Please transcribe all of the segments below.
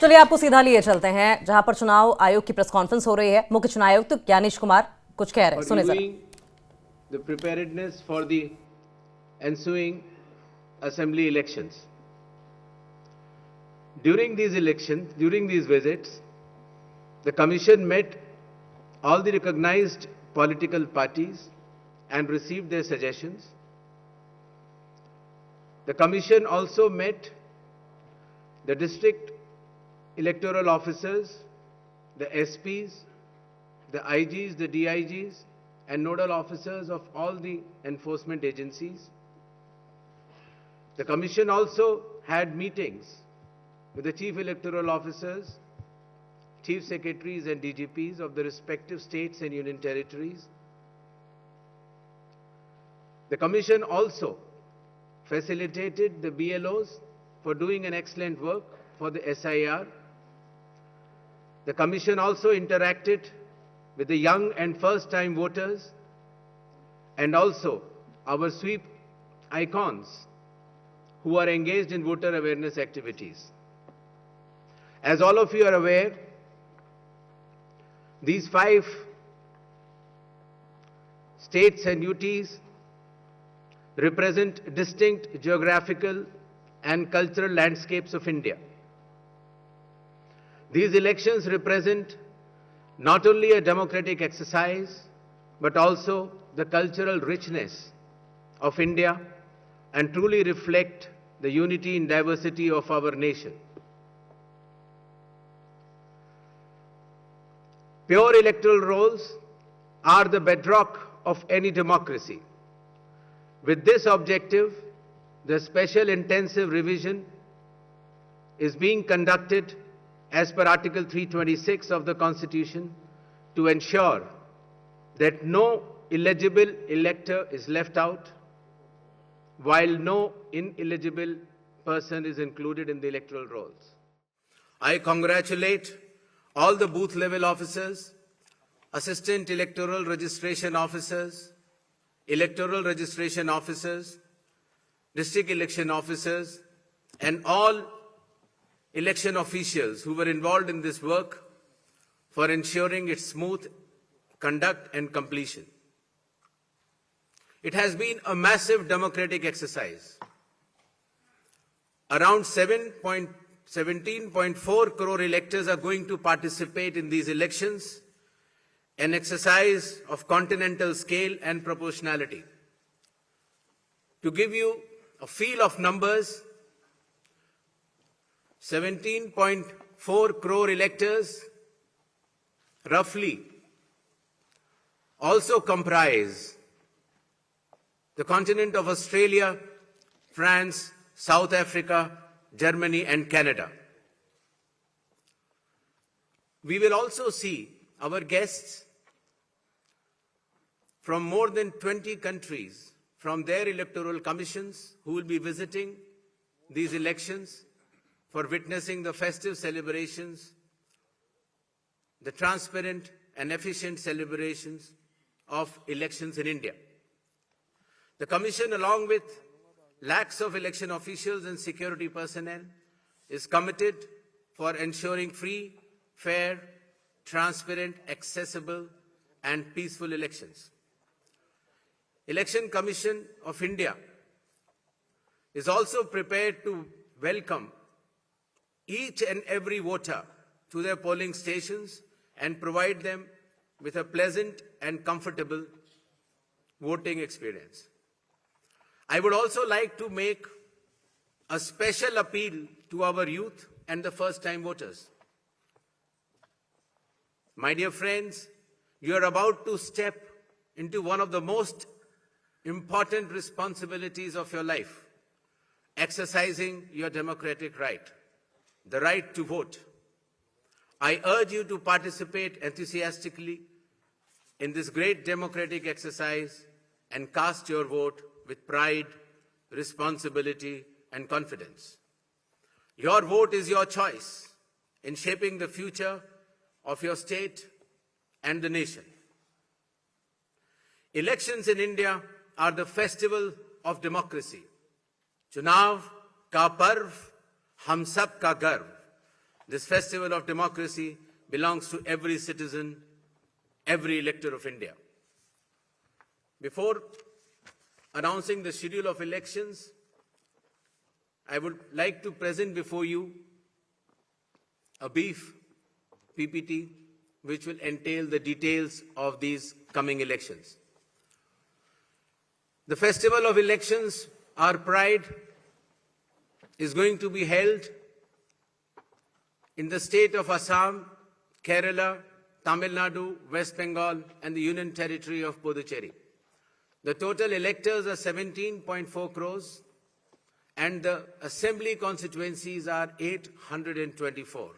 चलिए आपको सीधा लिए चलते हैं जहां पर चुनाव आयोग की प्रेस कॉन्फ्रेंस हो रही है। मुख्य चुनाव आयुक्त ज्ञानेश कुमार कुछ कह रहे हैं, सुने जरा। The preparedness for the ensuing assembly elections. During these visits, the Commission met all the recognized political parties and received their suggestions. The Commission also met the district electoral officers, the SPs, the IGs, the DIGs, and nodal officers of all the enforcement agencies. The Commission also had meetings with the Chief Electoral Officers, Chief Secretaries and DGPs of the respective states and union territories. The Commission also facilitated the BLOs for doing an excellent work for the SIR. The Commission also interacted with the young and first-time voters and also our sweep icons who are engaged in voter awareness activities. As all of you are aware, these 5 states and UTs represent distinct geographical and cultural landscapes of India. These elections represent not only a democratic exercise, but also the cultural richness of India and truly reflect the unity in diversity of our nation. Pure electoral rolls are the bedrock of any democracy. With this objective, the special intensive revision is being conducted as per Article 326 of the Constitution to ensure that no illegible elector is left out, while no ineligible person is included in the electoral rolls. I congratulate all the booth level officers, assistant electoral registration officers, electoral registration officers, district election officers, and all election officials who were involved in this work for ensuring its smooth conduct and completion. It has been a massive democratic exercise. Around 17.4 crore electors are going to participate in these elections, an exercise of continental scale and proportionality. To give you a feel of numbers, 17.4 crore electors roughly also comprise the continent of Australia, France, South Africa, Germany, and Canada. We will also see our guests from more than 20 countries from their electoral commissions who will be visiting these elections for witnessing the festive celebrations, the transparent and efficient celebrations of elections in India. The Commission, along with lakhs of election officials and security personnel, is committed for ensuring free, fair, transparent, accessible, and peaceful elections. Election Commission of India is also prepared to welcome each and every voter to their polling stations and provide them with a pleasant and comfortable voting experience. I would also like to make a special appeal to our youth and the first-time voters. My dear friends, you are about to step into one of the most important responsibilities of your life, exercising your democratic right, the right to vote. I urge you to participate enthusiastically in this great democratic exercise and cast your vote with pride, responsibility, and confidence. Your vote is your choice in shaping the future of your state and the nation. Elections in India are the festival of democracy. Chunav ka parv, hum sab ka garv. This festival of democracy belongs to every citizen, every elector of India. Before announcing the schedule of elections, I would like to present before you a brief PPT which will entail the details of these coming elections. The festival of elections, our pride, is going to be held in the state of Assam, Kerala, Tamil Nadu, West Bengal, and the Union Territory of Puducherry. The total electors are 17.4 crores, and the assembly constituencies are 824.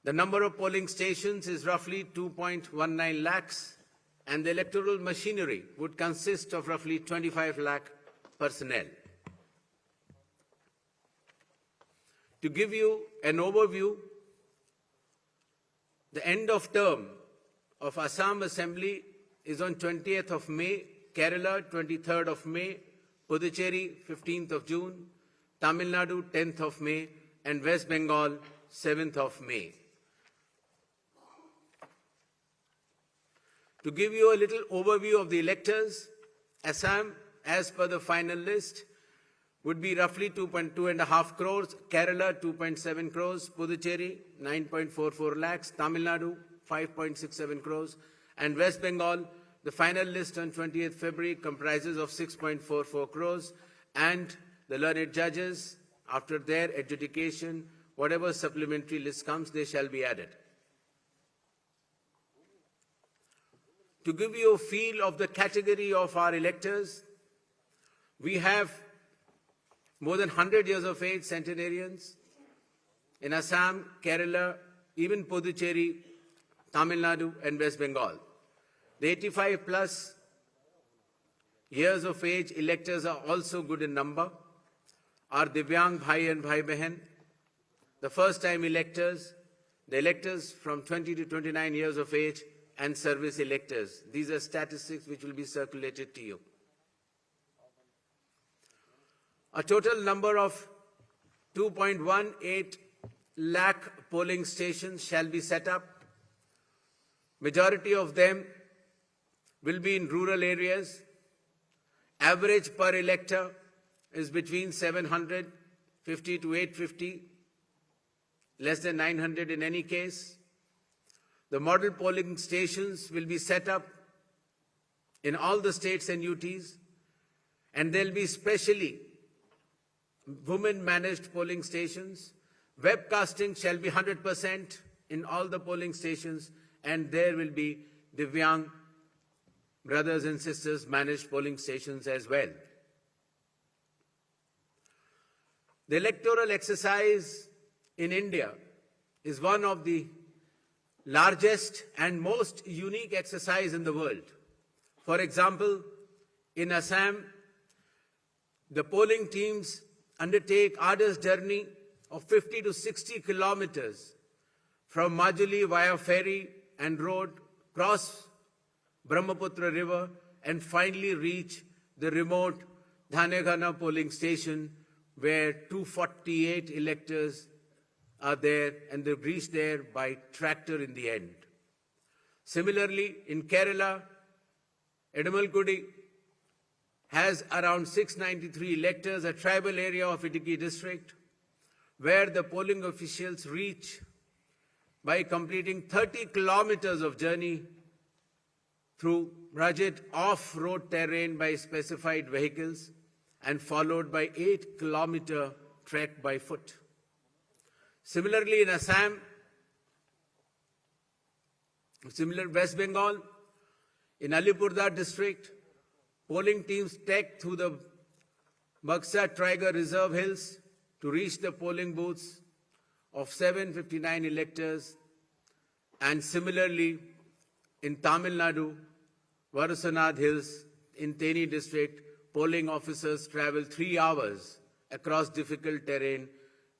The number of polling stations is roughly 2.19 lakhs, and the electoral machinery would consist of roughly 25 lakh personnel. To give you an overview, the end of term of Assam Assembly is on 20th of May, Kerala 23rd of May, Puducherry 15th of June, Tamil Nadu 10th of May, and West Bengal 7th of May. To give you a little overview of the electors, Assam, as per the final list, would be roughly 2.5 crores, Kerala 2.7 crores, Puducherry 9.44 lakhs, Tamil Nadu 5.67 crores, and West Bengal, the final list on 20th February comprises of 6.44 crores, and the learned judges, after their adjudication, whatever supplementary list comes, they shall be added. To give you a feel of the category of our electors, we have more than 100 years of age centenarians in Assam, Kerala, even Puducherry, Tamil Nadu, and West Bengal. The 85 plus years of age electors are also good in number. Our Divyang Bhai and Bhai Behan, the first time electors, the electors from 20 to 29 years of age, and service electors. These are statistics which will be circulated to you. A total number of 2.18 lakh polling stations shall be set up. Majority of them will be in rural areas. Average per elector is between 750 to 850, less than 900 in any case. The model polling stations will be set up in all the states and UTs, and they'll be specially women-managed polling stations. Webcasting shall be 100% in all the polling stations, and there will be Divyang brothers and sisters managed polling stations as well. The electoral exercise in India is one of the largest and most unique exercise in the world. For example, in Assam, the polling teams undertake arduous journey of 50 to 60 kilometers from Majuli via ferry and road, cross Brahmaputra River, and finally reach the remote Dhanegana polling station where 248 electors are there, and they reach there by tractor in the end. Similarly, in Kerala, Edamalkudi has around 693 electors, a tribal area of Idukki district, where the polling officials reach by completing 30 kilometers of journey through rugged off-road terrain by specified vehicles, and followed by 8-kilometer trek by foot. Similarly, in Assam, West Bengal, in Alipurduar district, polling teams trek through the Baksa Tiger Reserve Hills to reach the polling booths of 759 electors. And similarly, in Tamil Nadu, Varasanad Hills, in Theni district, polling officers travel 3 hours across difficult terrain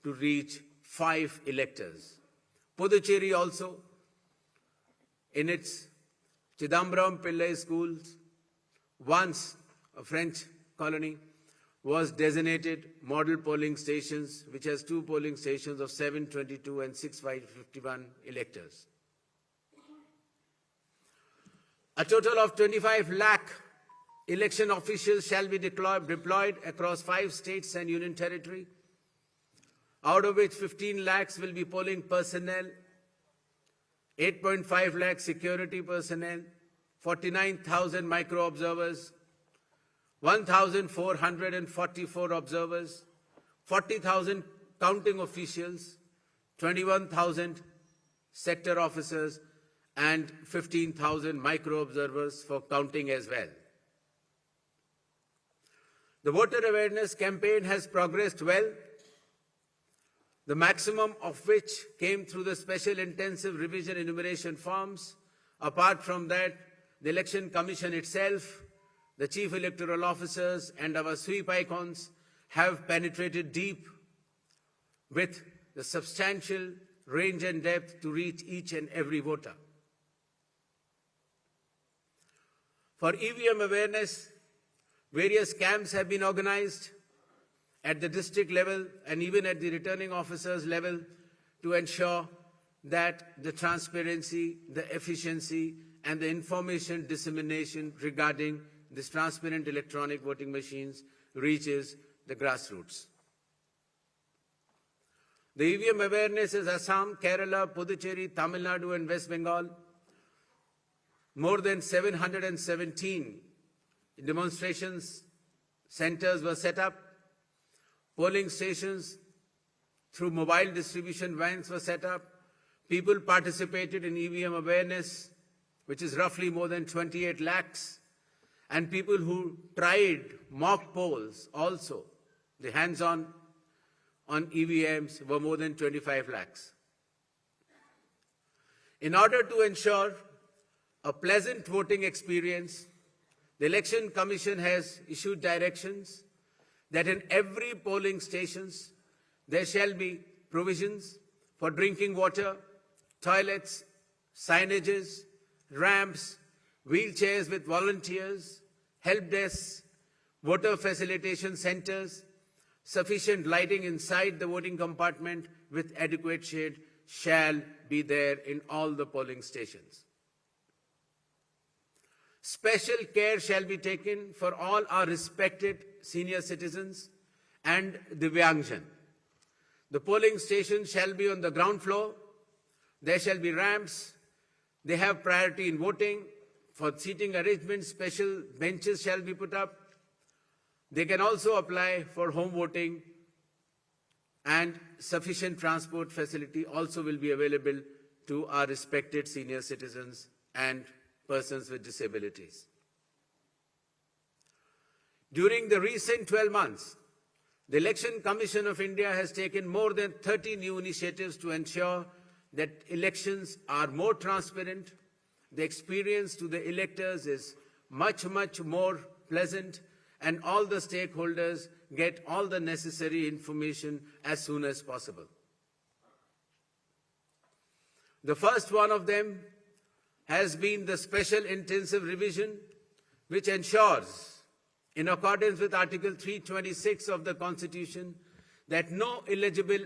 to reach 5 electors. Puducherry also, in its Chidambaram Pillai schools, once a French colony, was designated model polling stations, which has 2 polling stations of 722 and 651 electors. A total of 25 lakh election officials shall be deployed across 5 states and union territory, out of which 15 lakhs will be polling personnel, 8.5 lakh security personnel, 49,000 micro-observers, 1,444 observers, 40,000 counting officials, 21,000 sector officers, and 15,000 micro-observers for counting as well. The voter awareness campaign has progressed well, the maximum of which came through the special intensive revision enumeration forms. Apart from that, the Election Commission itself, the Chief Electoral Officers and our sweep icons have penetrated deep with the substantial range and depth to reach each and every voter. For EVM awareness, various camps have been organized at the district level and even at the returning officers level to ensure that the transparency, the efficiency, and the information dissemination regarding these transparent electronic voting machines reaches the grassroots. The EVM awareness is Assam, Kerala, Puducherry, Tamil Nadu, and West Bengal. More than 717 demonstrations centers were set up. Polling stations through mobile distribution vans were set up. People participated in EVM awareness, which is roughly more than 28 lakhs. And people who tried mock polls also, the hands-on on EVMs were more than 25 lakhs. In order to ensure a pleasant voting experience, the Election Commission has issued directions that in every polling stations there shall be provisions for drinking water, toilets, signages, ramps, wheelchairs with volunteers, help desks, voter facilitation centers, sufficient lighting inside the voting compartment with adequate shade shall be there in all the polling stations. Special care shall be taken for all our respected senior citizens and Divyangjan. The polling station shall be on the ground floor. There shall be ramps. They have priority in voting. For seating arrangements, special benches shall be put up. They can also apply for home voting, and sufficient transport facility also will be available to our respected senior citizens and persons with disabilities. During the recent 12 months, the Election Commission of India has taken more than 30 new initiatives to ensure that elections are more transparent. The experience to the electors is much more pleasant, and all the stakeholders get all the necessary information as soon as possible. The first one of them has been the special intensive revision, which ensures, in accordance with Article 326 of the Constitution, that no eligible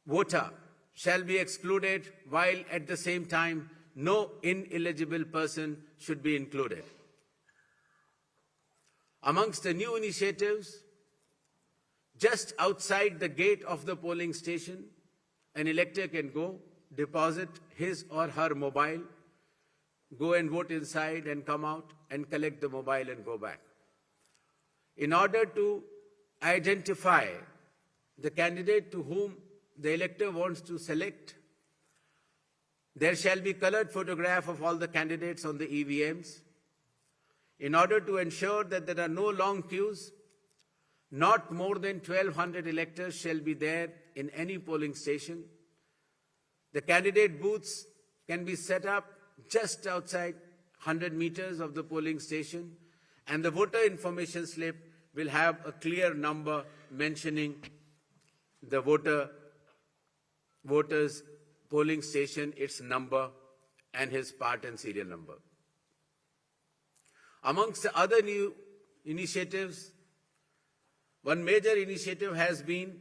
voter shall be excluded, while at the same time no ineligible person should be included. Amongst the new initiatives, just outside the gate of the polling station, an elector can go, deposit his or her mobile, go and vote inside and come out and collect the mobile and go back. In order to identify the candidate to whom the elector wants to select, there shall be colored photograph of all the candidates on the EVMs. In order to ensure that there are no long queues, not more than 1,200 electors shall be there in any polling station. The candidate booths can be set up just outside 100 meters of the polling station, and the voter information slip will have a clear number mentioning the voter's polling station, its number, and his part and serial number. Amongst the other new initiatives, One major initiative has been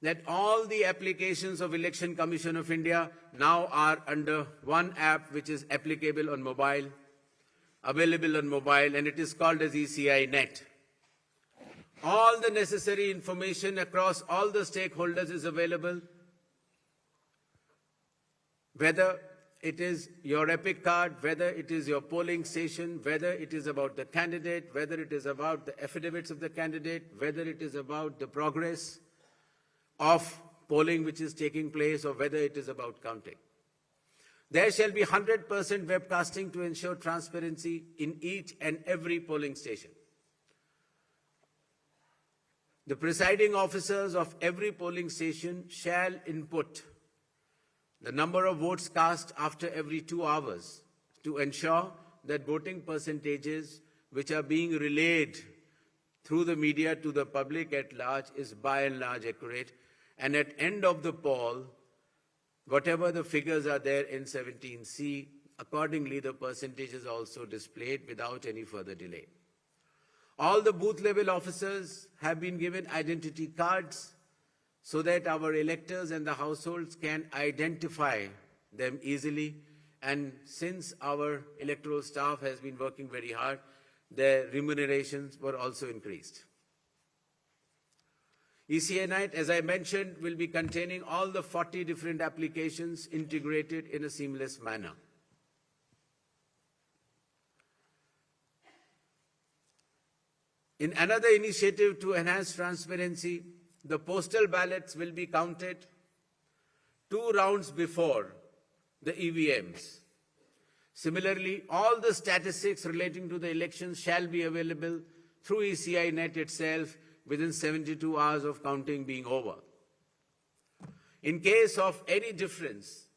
that all the applications of Election Commission of India now are under one app which is applicable on mobile, available on mobile, and it is called as ECI Net. All the necessary information across all the stakeholders is available, whether it is your EPIC card, whether it is your polling station, whether it is about the candidate, whether it is about the affidavits of the candidate, whether it is about the progress of polling which is taking place, or whether it is about counting. There shall be 100% webcasting to ensure transparency in each and every polling station. The presiding officers of every polling station shall input the number of votes cast after every 2 hours to ensure that voting percentages which are being relayed through the media to the public at large is by and large accurate. And at end of the poll, whatever the figures are there in 17C, accordingly the percentage is also displayed without any further delay. All the booth level officers have been given identity cards so that our electors and the households can identify them easily. And since our electoral staff has been working very hard, their remunerations were also increased. ECI Net, as I mentioned, will be containing all the 40 different applications integrated in a seamless manner. In another initiative to enhance transparency, the postal ballots will be counted 2 rounds before the EVMs. Similarly, all the statistics relating to the elections shall be available through ECI Net itself within 72 hours of counting being over. In case of any difference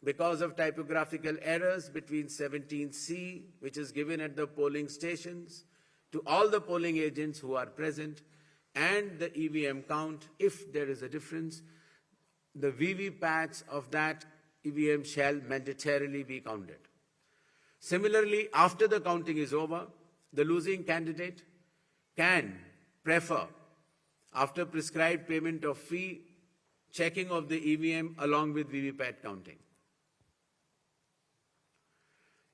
because of typographical errors between 17C, which is given at the polling stations, to all the polling agents who are present, and the EVM count, if there is a difference, the VVPATs of that EVM shall mandatorily be counted. Similarly, after the counting is over, the losing candidate can prefer, after prescribed payment of fee, checking of the EVM along with VVPAT counting.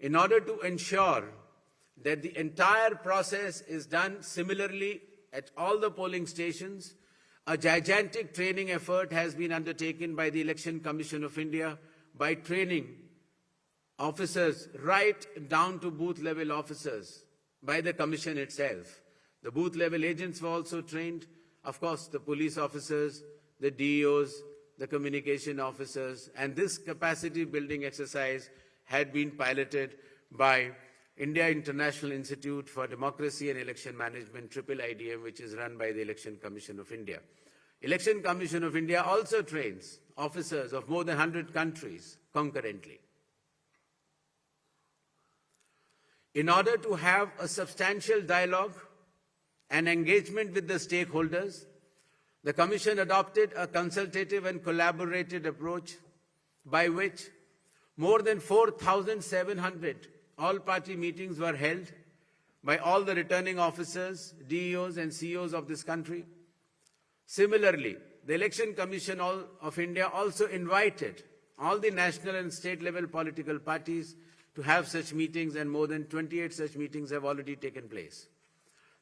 In order to ensure that the entire process is done similarly at all the polling stations, a gigantic training effort has been undertaken by the Election Commission of India by training officers right down to booth level officers by the Commission itself. The booth level agents were also trained, of course, the police officers, the DEOs, the communication officers, and this capacity building exercise had been piloted by India International Institute for Democracy and Election Management, IIIDM, which is run by the Election Commission of India. Election Commission of India also trains officers of more than 100 countries concurrently. In order to have a substantial dialogue and engagement with the stakeholders, the Commission adopted a consultative and collaborative approach by which more than 4,700 all-party meetings were held by all the returning officers, DEOs and CEOs of this country. Similarly, the Election Commission of India also invited all the national and state level political parties to have such meetings, and more than 28 such meetings have already taken place.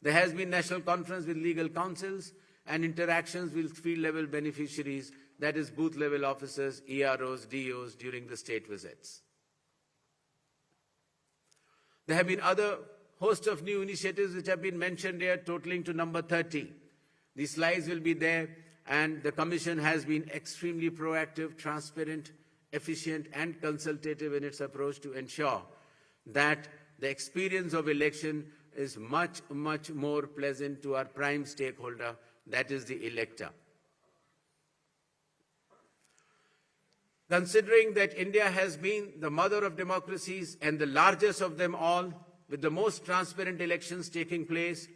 There has been national conference with legal councils and interactions with field level beneficiaries, that is booth level officers, EROs, DEOs during the state visits. There have been other host of new initiatives which have been mentioned here, totaling to number 30. These slides will be there, and the Commission has been extremely proactive, transparent, efficient and consultative in its approach to ensure that the experience of election is much, much more pleasant to our prime stakeholder, that is the elector. Considering that India has been the mother of democracies and the largest of them all, with the most transparent elections taking place,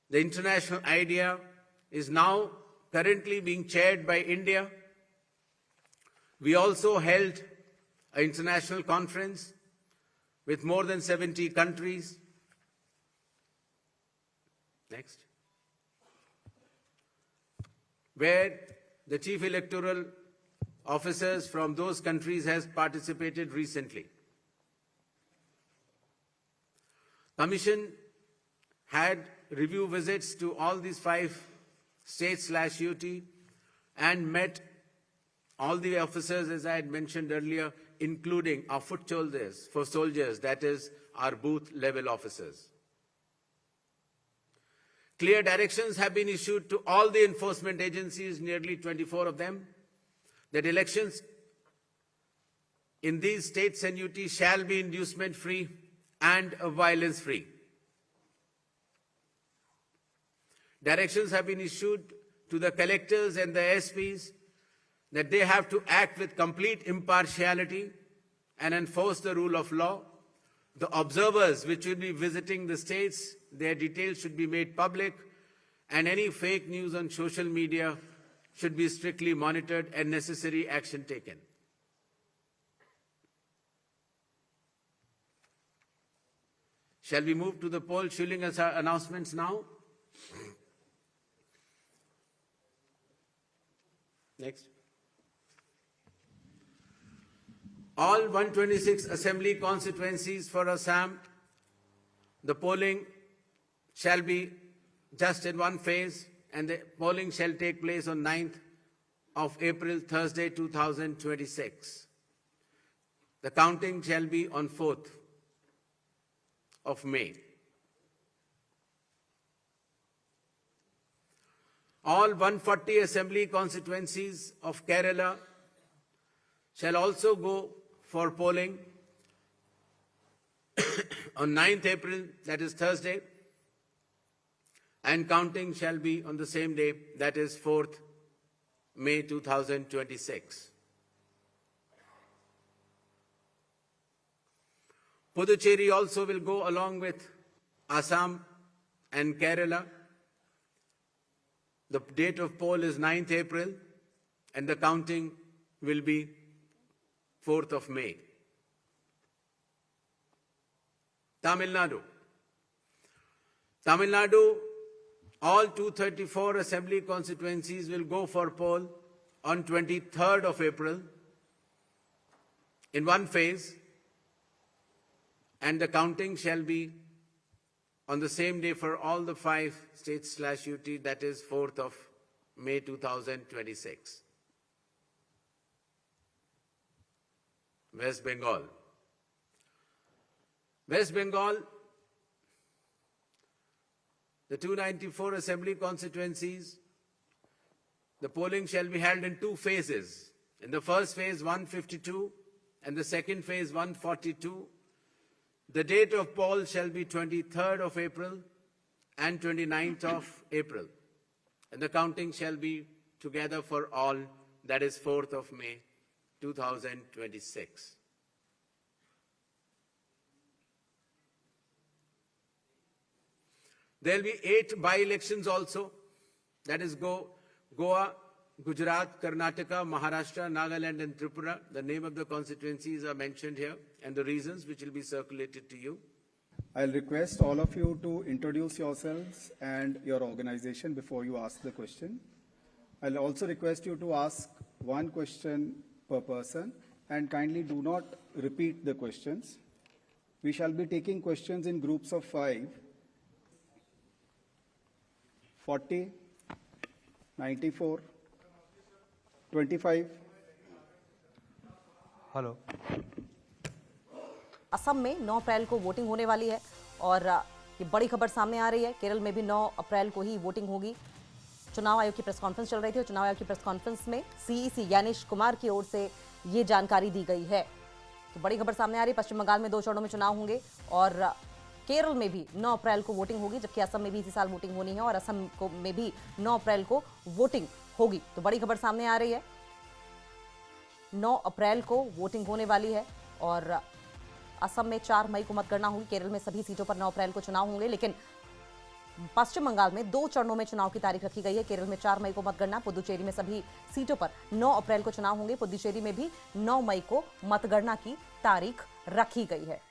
the international idea is now currently being chaired by India. We also held an international conference with more than 70 countries. Next. where the chief electoral officers from those countries has participated recently. Commission had review visits to all these 5 states/UT and met all the officers, as I had mentioned earlier, including our foot soldiers, that is, our booth level officers. Clear directions have been issued to all the enforcement agencies, nearly 24 of them, that elections in these states and UT shall be inducement-free and violence-free. Directions have been issued to the collectors and the SPs that they have to act with complete impartiality and enforce the rule of law. The observers which will be visiting the states, their details should be made public, and any fake news on social media should be strictly monitored and necessary action taken. Shall we move to the poll shilling announcements now? Next. All 126 assembly constituencies for Assam, the polling shall be just in one phase, and the polling shall take place on 9th of April, Thursday, 2026. The counting shall be on 4th of May. All 140 assembly constituencies of Kerala shall also go for polling on 9th April, that is Thursday, and counting shall be on the same day, that is 4th May 2026. Puducherry also will go along with Assam and Kerala. The date of poll is 9th April, and the counting will be 4th of May. Tamil Nadu. Tamil Nadu, all 234 assembly constituencies will go for poll on 23rd of April in one phase, and the counting shall be on the same day for all the 5 states/UT, that is 4th of May 2026. West Bengal. West Bengal, the 294 assembly constituencies, the polling shall be held in 2 phases. In the first phase, 152, and the second phase, 142. The date of poll shall be 23rd of April and 29th of April. And the counting shall be together for all, that is 4th of May 2026. There will be 8 by-elections also, that is Goa, Gujarat, Karnataka, Maharashtra, Nagaland and Tripura. The name of the constituencies are mentioned here and the reasons which will be circulated to you. I'll request all of you to introduce yourselves and your organization before you ask the question. I'll also request you to ask one question per person and kindly do not repeat the questions. We shall be taking questions in groups of 5, 40, 94, 25. Hello Assam में 9 अप्रैल को voting होने वाली है और ये बड़ी खबर सामने आ रही है। केरल में भी 9 अप्रैल को ही वोटिंग होगी। चुनाव आयोग की प्रेस कॉन्फ्रेंस चल रही थी और चुनाव आयोग की प्रेस कॉन्फ्रेंस में सीईसी ज्ञानेश कुमार की ओर से ये जानकारी दी गई है। तो बड़ी खबर सामने आ रही है। पश्चिम बंगाल में 2 चरणों में चुनाव होंगे और केरल में भी 9 अप्रैल को वोटिंग होगी, जबकि असम में भी इसी साल वोटिंग होनी है और असम में भी 9 अप्रैल को वोटिंग होगी। तो बड़ी खबर सामने आ रही है। 9 अप्रैल को वोटिंग होने वाली है और असम में 4 मई को मतगणना होगी। केरल में सभी सीटों पर 9 अप्रैल को चुनाव होंगे, लेकिन पश्चिम बंगाल में 2 चरणों में चुनाव की तारीख रखी गई है। केरल में 4 मई को मतगणना, पुदुचेरी में सभी सीटों पर 9 अप्रैल को चुनाव होंगे। पुदुचेरी में भी 9 मई को मतगणना की तारीख रखी गई है।